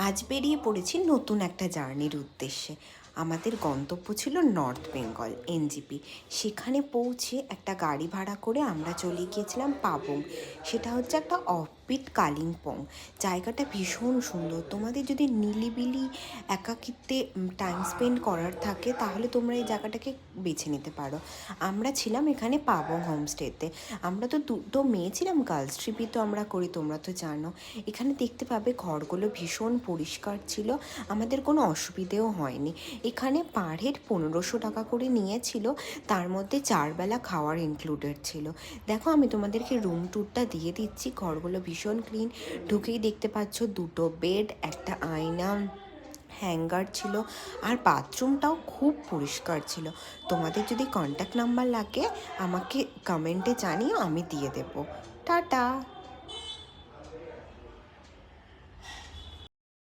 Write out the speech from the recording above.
আজ বেরিয়ে পড়েছি নতুন একটা জার্নির উদ্দেশ্যে। আমাদের গন্তব্য ছিল নর্থ বেঙ্গল এনজিপি। সেখানে পৌঁছে একটা গাড়ি ভাড়া করে আমরা চলে গিয়েছিলাম পাবং। সেটা হচ্ছে একটা অফবিট কালিম্পং। জায়গাটা ভীষণ সুন্দর। তোমাদের যদি নিলিবিলি একাকিত্বে টাইম স্পেন্ড করার থাকে তাহলে তোমরা এই জায়গাটাকে বেছে নিতে পারো। আমরা ছিলাম এখানে পাবং হোমস্টেতে। আমরা তো দুটো মেয়ে ছিলাম, গার্লস ট্রিপই তো আমরা করি, তোমরা তো জানো। এখানে দেখতে পাবে ঘরগুলো ভীষণ পরিষ্কার ছিল, আমাদের কোনো অসুবিধেও হয়নি। এখানে পার হেড 1500 টাকা করে নিয়েছিল, তার মধ্যে 4 বেলা খাওয়ার ইনক্লুডেড ছিল। দেখো আমি তোমাদেরকে রুম ট্যুরটা দিয়ে দিচ্ছি। ঘরগুলো ভীষণ ক্লিন। ঢুকেই দেখতে পাচ্ছ দুটো বেড, একটা আয়না, হ্যাঙ্গার ছিল, আর বাথরুমটাও খুব পরিষ্কার ছিল। তোমাদের যদি কন্ট্যাক্ট নাম্বার লাগে আমাকে কমেন্টে জানিও, আমি দিয়ে দেবো। টাটা।